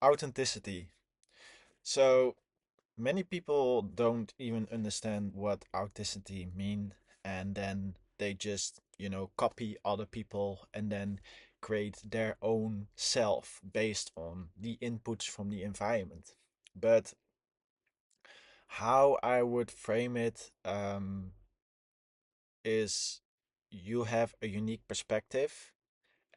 Authenticity. So many people don't even understand what authenticity mean, and then they just, copy other people and then create their own self based on the inputs from the environment. But how I would frame it is you have a unique perspective.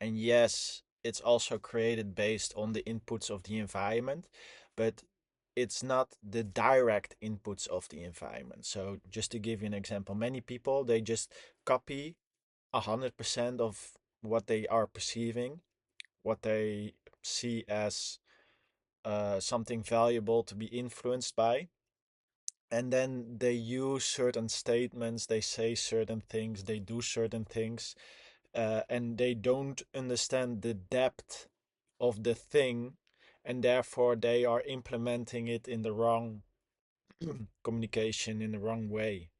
And yes, it's also created based on the inputs of the environment, but it's not the direct inputs of the environment. So just to give you an example, many people they just copy 100% of what they are perceiving, what they see as something valuable to be influenced by. And then they use certain statements, they say certain things, they do certain things, and they don't understand the depth of the thing, and therefore they are implementing it in the wrong communication, in the wrong way.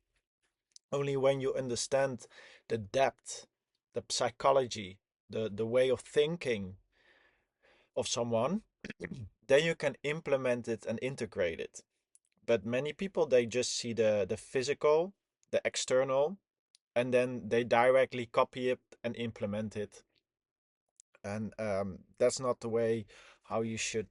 Only when you understand the depth, the psychology, the way of thinking of someone, then you can implement it and integrate it. But many people they just see the physical, the external, and then they directly copy it and implement it. And that's not the way how you should,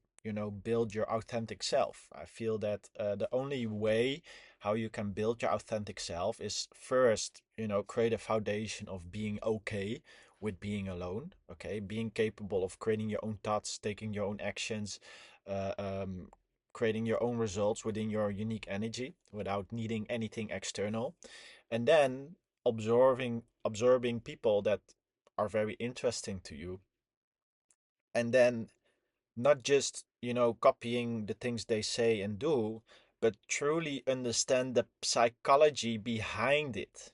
build your authentic self. I feel that the only way how you can build your authentic self is first, create a foundation of being okay with being alone. Okay, being capable of creating your own thoughts, taking your own actions, uh, um, creating your own results within your unique energy without needing anything external. And then observing people that are very interesting to you, and then not just, copying the things they say and do, but truly understand the psychology behind it.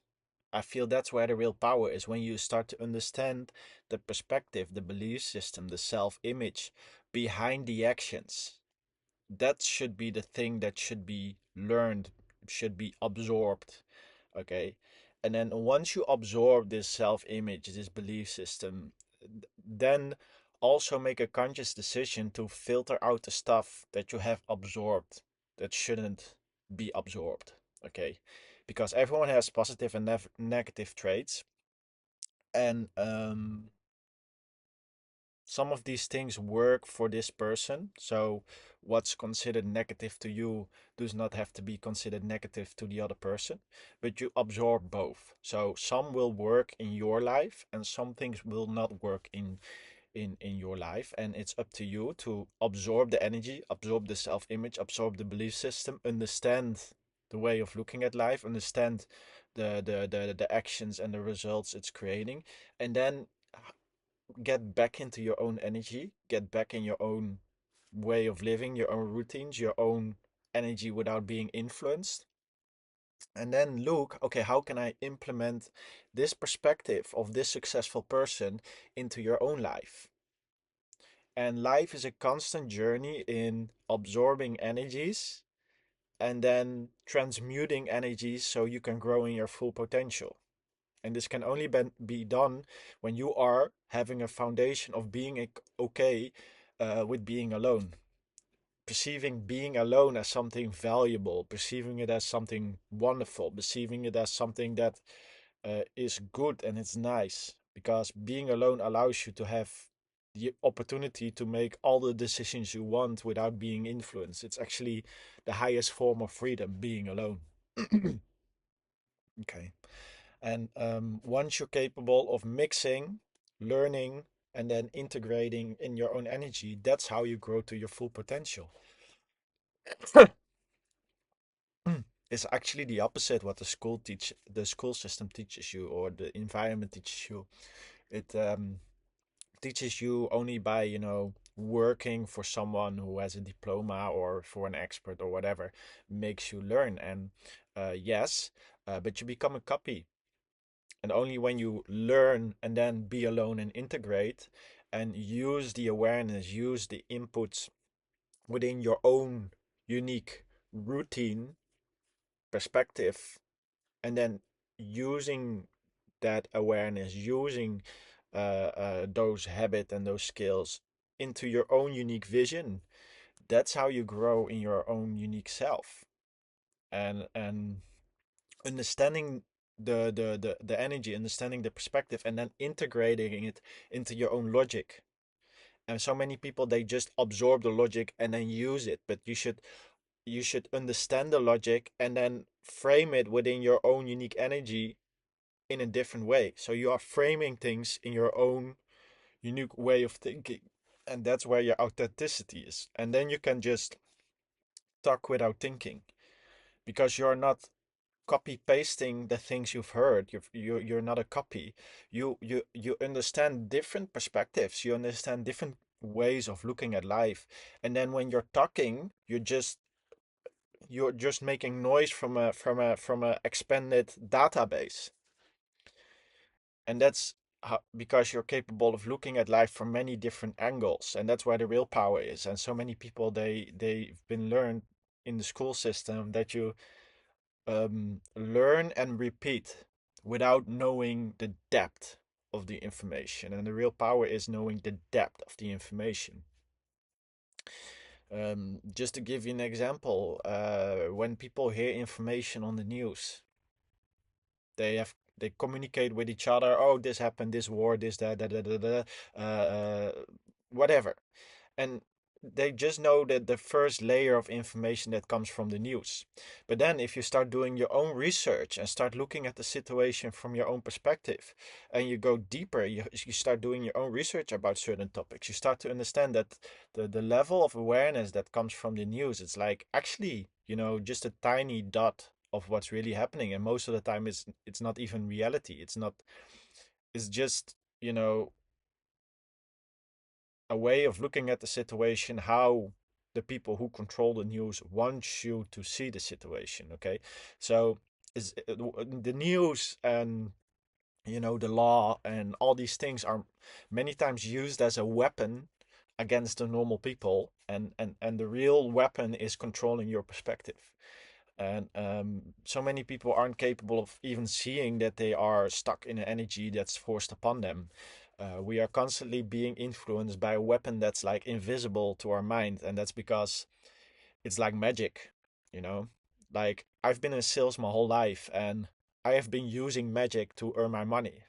I feel that's where the real power is, when you start to understand the perspective, the belief system, the self image behind the actions. That should be the thing that should be learned, should be absorbed. Okay. And then once you absorb this self image, this belief system, then also make a conscious decision to filter out the stuff that you have absorbed that shouldn't be absorbed. Okay. Because everyone has positive and negative traits. And some of these things work for this person. So what's considered negative to you does not have to be considered negative to the other person, but you absorb both. So some will work in your life and some things will not work in your life, and it's up to you to absorb the energy, absorb the self-image, absorb the belief system, understand the way of looking at life, understand the actions and the results it's creating, and then get back into your own energy, get back in your own way of living, your own routines, your own energy without being influenced. And then look, okay, how can I implement this perspective of this successful person into your own life? And life is a constant journey in absorbing energies and then transmuting energies so you can grow in your full potential. And this can only be done when you are having a foundation of being okay with being alone. Perceiving being alone as something valuable, perceiving it as something wonderful, perceiving it as something that is good and it's nice. Because being alone allows you to have the opportunity to make all the decisions you want without being influenced. It's actually the highest form of freedom, being alone. Okay. And once you're capable of mixing, learning, and then integrating in your own energy, that's how you grow to your full potential. It's actually the opposite what the school system teaches you, or the environment teaches you. It teaches you only by, working for someone who has a diploma or for an expert or whatever, makes you learn. And yes, but you become a copy. And only when you learn and then be alone and integrate and use the awareness, use the inputs within your own unique routine perspective, and then using that awareness, using those habits and those skills into your own unique vision, that's how you grow in your own unique self. And understanding the energy, understanding the perspective, and then integrating it into your own logic. And so many people, they just absorb the logic and then use it, but you should understand the logic and then frame it within your own unique energy in a different way. So you are framing things in your own unique way of thinking. And that's where your authenticity is. And then you can just talk without thinking, because you're not copy pasting the things you've heard. You're not a copy. You understand different perspectives. You understand different ways of looking at life. And then when you're talking, you're just making noise from a expanded database. And that's because you're capable of looking at life from many different angles, and that's where the real power is. And so many people, they've been learned in the school system that you learn and repeat without knowing the depth of the information. And the real power is knowing the depth of the information. Just to give you an example, when people hear information on the news, they communicate with each other. Oh, this happened, this war, this that, whatever. And they just know that the first layer of information that comes from the news. But then if you start doing your own research and start looking at the situation from your own perspective, and you go deeper, you start doing your own research about certain topics, you start to understand that the level of awareness that comes from the news, it's like actually, just a tiny dot of what's really happening. And most of the time it's not even reality. It's just, you know a way of looking at the situation, how the people who control the news want you to see the situation. Okay, so is the news and the law and all these things are many times used as a weapon against the normal people, and the real weapon is controlling your perspective. And so many people aren't capable of even seeing that they are stuck in an energy that's forced upon them. We are constantly being influenced by a weapon that's like invisible to our mind, and that's because it's like magic, you know? Like, I've been in sales my whole life, and I have been using magic to earn my money.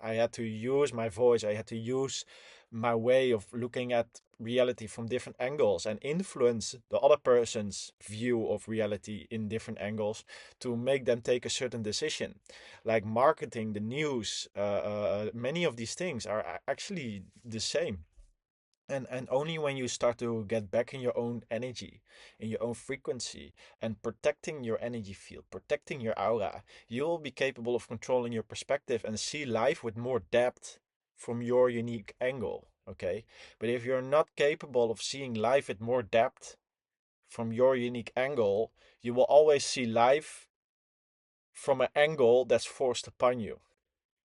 I had to use my voice, I had to use my way of looking at reality from different angles and influence the other person's view of reality in different angles to make them take a certain decision. Like marketing, the news, many of these things are actually the same. And only when you start to get back in your own energy, in your own frequency, and protecting your energy field, protecting your aura, you will be capable of controlling your perspective and see life with more depth from your unique angle. Okay? But if you're not capable of seeing life with more depth from your unique angle, you will always see life from an angle that's forced upon you.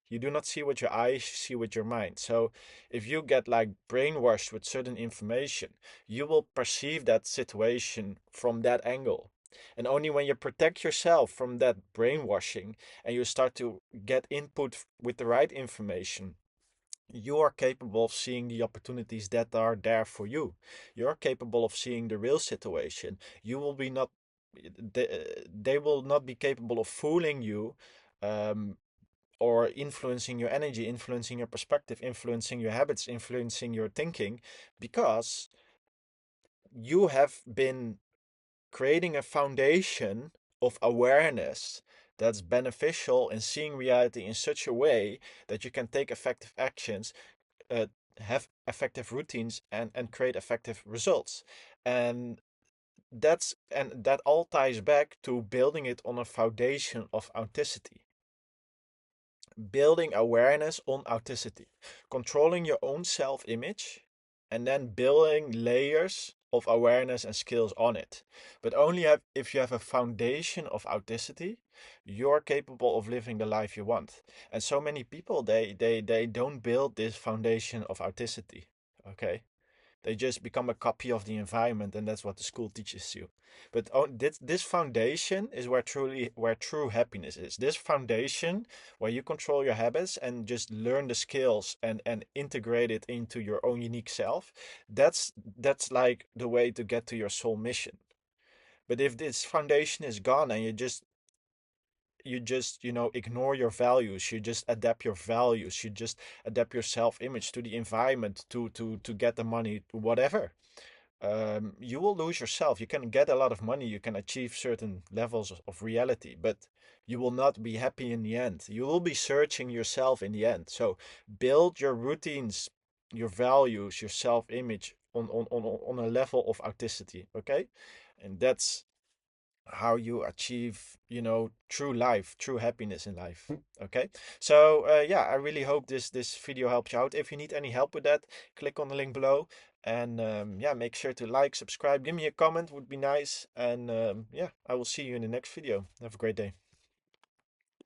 You do not see with your eyes, you see with your mind. So if you get like brainwashed with certain information, you will perceive that situation from that angle. And only when you protect yourself from that brainwashing and you start to get input with the right information, you are capable of seeing the opportunities that are there for you. You are capable of seeing the real situation. You will be not they will not be capable of fooling you, um, or influencing your energy, influencing your perspective, influencing your habits, influencing your thinking, because you have been creating a foundation of awareness that's beneficial in seeing reality in such a way that you can take effective actions, uh, have effective routines, and create effective results. And that all ties back to building it on a foundation of authenticity. Building awareness on authenticity, controlling your own self image, and then building layers of awareness and skills on it. But only if you have a foundation of authenticity, you're capable of living the life you want. And so many people, they don't build this foundation of authenticity. Okay. They just become a copy of the environment, and that's what the school teaches you. But this foundation is where true happiness is. This foundation where you control your habits and just learn the skills and integrate it into your own unique self. That's like the way to get to your soul mission. But if this foundation is gone and you just ignore your values, you just adapt your values, you just adapt your self-image to the environment to get the money, whatever, you will lose yourself. You can get a lot of money, you can achieve certain levels of reality, but you will not be happy in the end. You will be searching yourself in the end. So build your routines, your values, your self-image on a level of authenticity, okay? And that's how you achieve, true life, true happiness in life. Okay. So yeah, I really hope this video helped you out. If you need any help with that, click on the link below. And yeah, make sure to like, subscribe, give me a comment, would be nice. And yeah, I will see you in the next video. Have a great day.